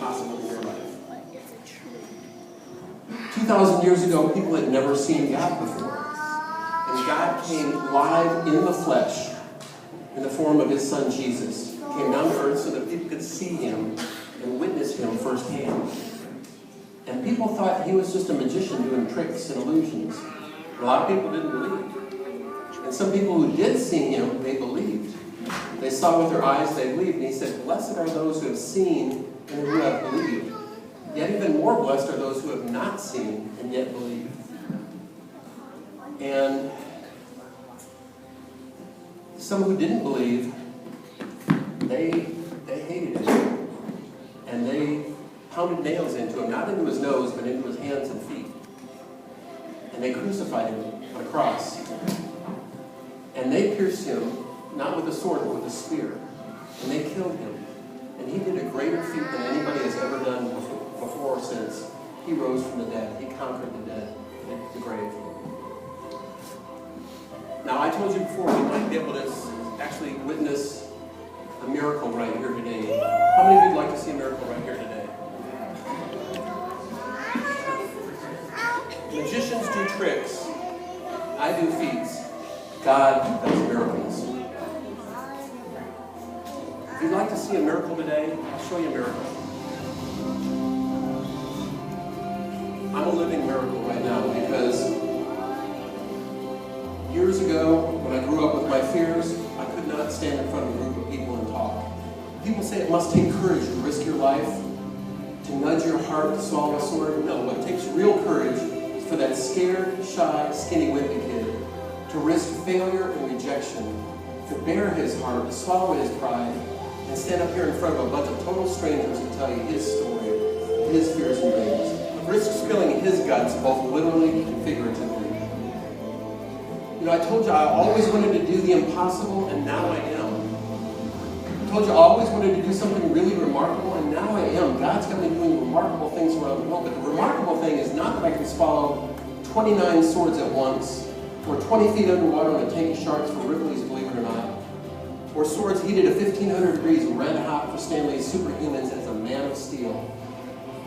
impossible in your life. 2,000 years ago, people had never seen God before. And God came live in the flesh in the form of his son Jesus. He came down to earth so that people could see him and witness him firsthand. And people thought he was just a magician doing tricks and illusions. A lot of people didn't believe. And some people who did see him, they believed. They saw with their eyes, they believed. And he said, blessed are those who have seen and who have believed. Yet even more blessed are those who have not seen and yet believe. And some who didn't believe, they hated him. And they pounded nails into him, not into his nose, but into his hands and feet. And they crucified him on a cross. And they pierced him, not with a sword, but with a spear. And they killed him. And he did a greater feat than anybody has ever done before or since. He rose from the dead. He conquered the dead, the grave. Now, I told you before, we might be able to actually witness a miracle right here today. How many of you would like to see a miracle right here today? Magicians do tricks. I do feats. God does miracles. If you'd like to see a miracle today, I'll show you a miracle. I'm a living miracle right now because years ago, when I grew up with my fears, I could not stand in front of a group of people and talk. People say it must take courage to risk your life, to nudge your heart to swallow a sword. No, what takes real courage is for that scared, shy, skinny, wimpy kid to risk failure and rejection, to bare his heart, to swallow his pride, and stand up here in front of a bunch of total strangers and tell you his story, his fears and dreams. Risk spilling his guts, both literally and figuratively. You know, I told you I always wanted to do the impossible, and now I am. I told you I always wanted to do something really remarkable, and now I am. God's got me doing remarkable things around the world, but the remarkable thing is not that I can swallow 29 swords at once, or 20 feet underwater on a tank of sharks for Ripley's, believe it or not, or swords heated at 1,500 degrees red hot for Stanley's Superhumans as a man of steel,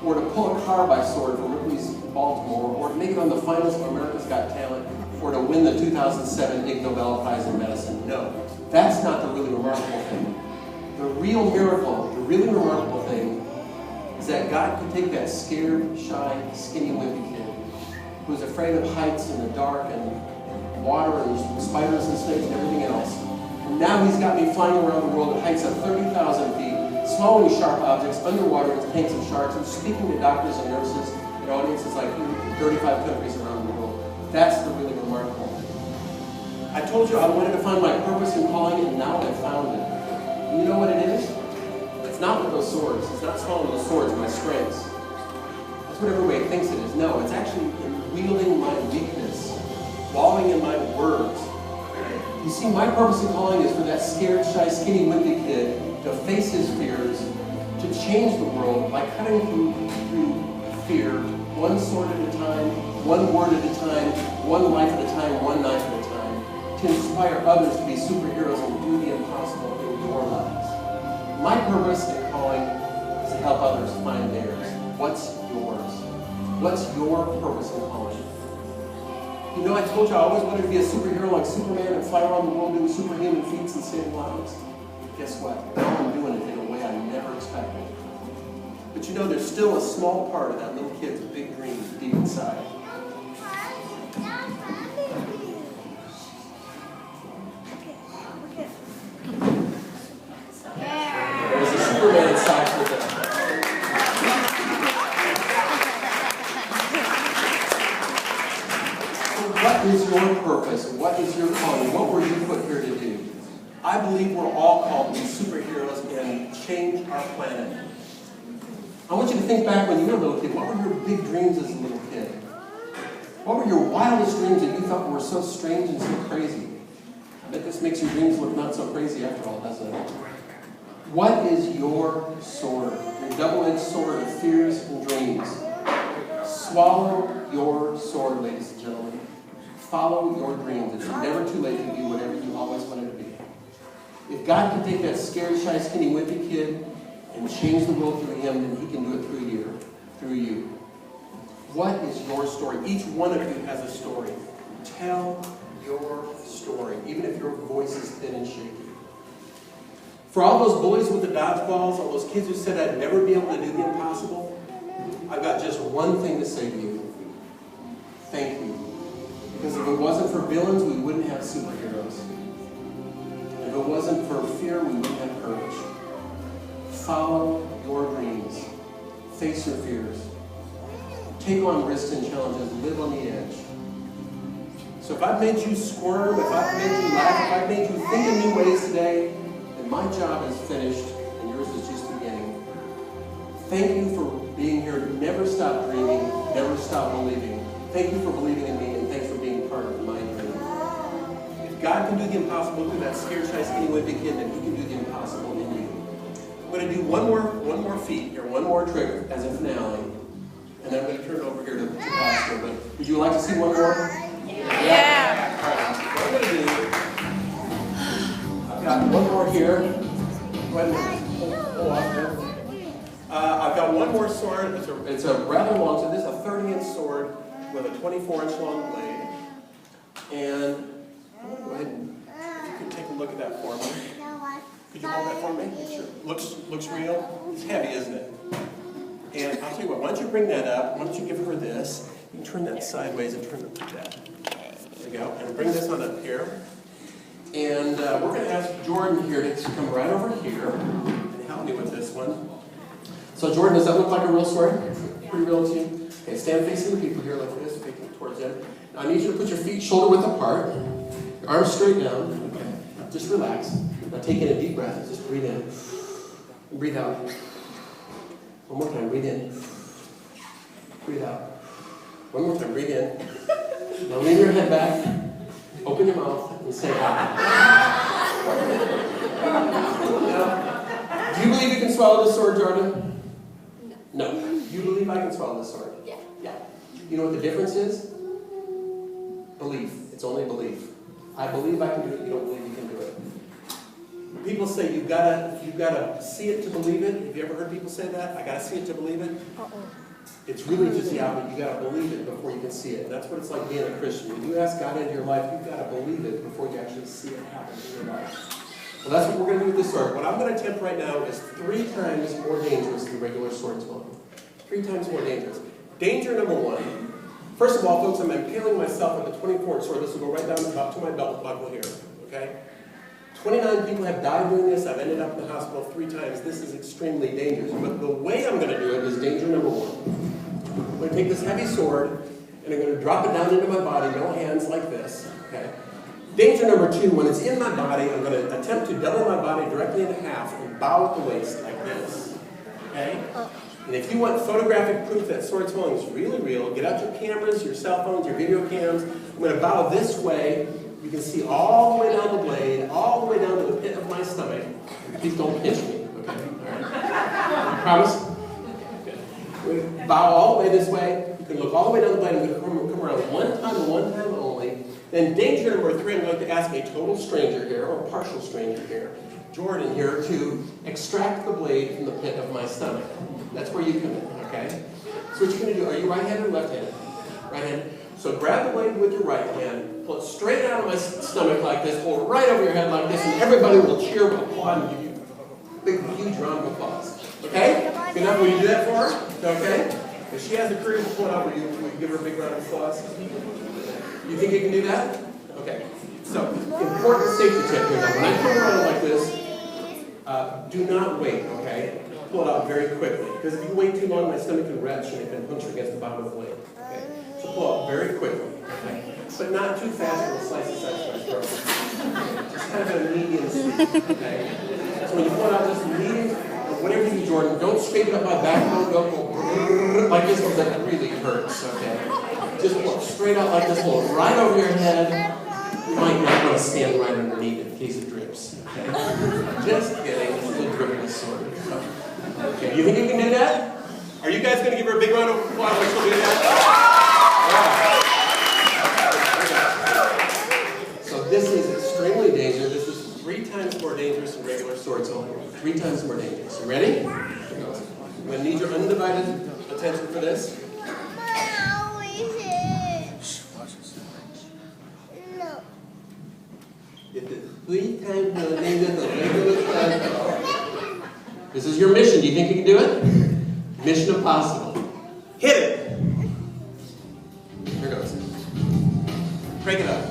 or to pull a car by sword for Ripley's Baltimore, or to make it on the finals of America's Got Talent, or to win the 2007 Ig Nobel Prize in Medicine. No, that's not the really remarkable thing. The real miracle, the really remarkable thing, is that God could take that scared, shy, skinny, wimpy kid who's afraid of heights and the dark and water and spiders and snakes and everything else. And now he's got me flying around the world at heights of 30,000 feet, swallowing sharp objects underwater in tanks of sharks, and speaking to doctors and nurses and audiences like you in 35 countries around the world. That's the really remarkable thing. I told you I wanted to find my purpose and calling, and now I've found it. And you know what it is? It's not with those swords. It's not swallowing those swords, my strengths. That's what everybody thinks it is. No, it's actually in wielding my weakness, wallowing in my words. You see, my purpose and calling is for that scared, shy, skinny, wimpy kid to face his fears, to change the world by cutting through fear, one sword at a time, one word at a time, one life at a time, one knife at a time, to inspire others to be superheroes and do the impossible in your lives. My purpose and calling is to help others find theirs. What's yours? What's your purpose and calling? You know, I told you I always wanted to be a superhero like Superman and fly around the world doing superhuman feats and saving lives. Guess what? Now I'm doing it in a way I never expected. But you know, there's still a small part of that little kid's big dream deep inside. There's a Superman side for them. So what is your purpose? What is your calling? What were you put here to do? I believe we're all called to be superheroes and change our planet. I want you to think back when you were a little kid. What were your big dreams as a little kid? What were your wildest dreams that you thought were so strange and so crazy? I bet this makes your dreams look not so crazy after all, doesn't it? What is your sword? Your double-edged sword of fears and dreams. Swallow your sword, ladies and gentlemen. Follow your dreams. It's never too late to do whatever you always wanted to be. If God can take that scared, shy, skinny, wimpy kid and change the world through him, then he can do it through you. What is your story? Each one of you has a story. Tell your story, even if your voice is thin and shaky. For all those bullies with the dodgeballs, all those kids who said I'd never be able to do the impossible, I've got just one thing to say to you. Thank you. Because if it wasn't for villains, we wouldn't have superheroes. If it wasn't for fear, we wouldn't have courage. Follow your dreams. Face your fears. Take on risks and challenges. Live on the edge. So if I've made you squirm, if I've made you laugh, if I've made you think in new ways today, then my job is finished and yours is just beginning. Thank you for being here. Never stop dreaming. Never stop believing. Thank you for believing in me, and thanks for being part of my dream. If God can do the impossible through that scared, shy, skinny, wimpy kid, then he can do the impossible in you. I'm going to do one more feat here, one more trick as a finale, and then I'm going to turn it over here to Pastor. But would you like to see one more? Yeah. All right. What I'm going to do, I've got one more here. Go ahead and pull off here. I've got one more sword. It's a rather long, so this is a 30-inch sword with a 24-inch long blade. And I'm going to go ahead and you can take a look at that for me. Could you hold that for me? Sure. Looks real. It's heavy, isn't it? And I'll tell you what, why don't you bring that up? Why don't you give her this? You can turn that sideways and turn it like that. There you go. And bring this on up here. And we're going to ask Jordan here to come right over here and help me with this one. So Jordan, does that look like a real sword? Pretty real to you? Okay, stand facing the people here like this, facing towards them. Now I need you to put your feet shoulder width apart, your arms straight down. Okay, just relax. Now take in a deep breath. Just breathe in. And breathe out. One more time, breathe in. Breathe out. One more time, breathe in. Now lean your head back, open your mouth, and say hi. Now, do you believe you can swallow this sword, Jordan? No. You believe I can swallow this sword? Yeah. Yeah. You know what the difference is? Belief. It's only belief. I believe I can do it. You don't believe you can do it. People say you've got to see it to believe it. Have you ever heard people say that? I got to see it to believe it. It's really just the opposite. You got to believe it before you can see it. And that's what it's like being a Christian. When you ask God into your life, you've got to believe it before you actually see it happen in your life. Well, that's what we're going to do with this sword. What I'm going to attempt right now is 3 times more dangerous than regular sword swallowing. 3 times more dangerous. Danger number 1. First of all, folks, I'm impaling myself with a 24-inch sword. This will go right down about to my belt buckle here. Okay? 29 people have died doing this. I've ended up in the hospital 3 times. This is extremely dangerous. But the way I'm going to do it is danger number 1. I'm going to take this heavy sword, and I'm going to drop it down into my body, no hands, like this. Okay? Danger number 2, when it's in my body, I'm going to attempt to double my body directly into half and bow at the waist like this. Okay? And if you want photographic proof that sword swallowing is really real, get out your cameras, your cell phones, your video cams. I'm going to bow this way. You can see all the way down the blade, all the way down to the pit of my stomach. Please don't pinch me, okay? All right? You promise? Good. We bow all the way this way. You can look all the way down the blade. I'm going to come around one time and one time only. Then danger number 3, I'm going to ask a total stranger here, or a partial stranger here, Jordan here, to extract the blade from the pit of my stomach. That's where you come in, okay? So what you're going to do, are you right-handed or left-handed? Right-handed. So grab the blade with your right hand, pull it straight out of my stomach like this, pull it right over your head like this, and everybody will cheer, applaud, and give you a big, huge round of applause. Okay? Good enough? Will you do that for her? Okay? If she has the courage to pull it out, will you give her a big round of applause? You think you can do that? Okay. So, important safety tip here. Now, when I pull around like this, do not wait, okay? Pull it out very quickly. Because if you wait too long, my stomach can retch and it can puncture against the bottom of the blade. Okay? So pull out very quickly. Okay? But not too fast or it'll slice the sides of my throat. Just kind of a medium speed. Okay? So when you pull it out, just medium, whatever you do, Jordan, don't scrape it up my back, don't go like this because that really hurts, okay? Just pull it straight out like this, pull it right over your head. You might not want to stand right underneath it in case it drips. Okay? Just kidding. It's a little dripping sword. Okay, you think you can do that? Are you guys going to give her a big round of applause when she'll do that? Yeah. So this is extremely dangerous. This is 3 times more dangerous than regular sword swallowing. 3 times more dangerous. You ready? I'm going to need your undivided attention for this. No. It is 3 times more dangerous than regular stunt. This is your mission. Do you think you can do it? Mission impossible. Hit it. Here goes. Crank it up.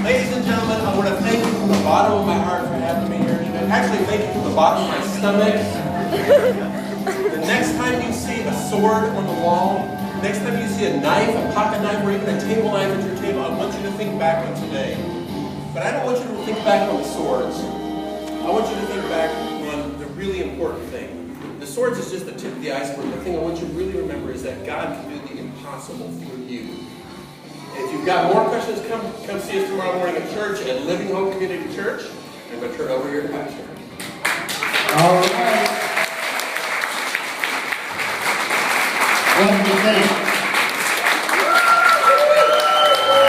Ladies and gentlemen, I want to thank you from the bottom of my heart for having me here today. Actually, thank you from the bottom of my stomach. The next time you see a sword on the wall, next time you see a knife, a pocket knife, or even a table knife at your table, I want you to think back on today. But I don't want you to think back on the swords. I want you to think back on the really important thing. The swords is just the tip of the iceberg. The thing I want you to really remember is that God can do the impossible through you. If you've got more questions, come see us tomorrow morning at church at Living Hope Community Church. I'm going to turn over here to Pastor. All right. What do you think?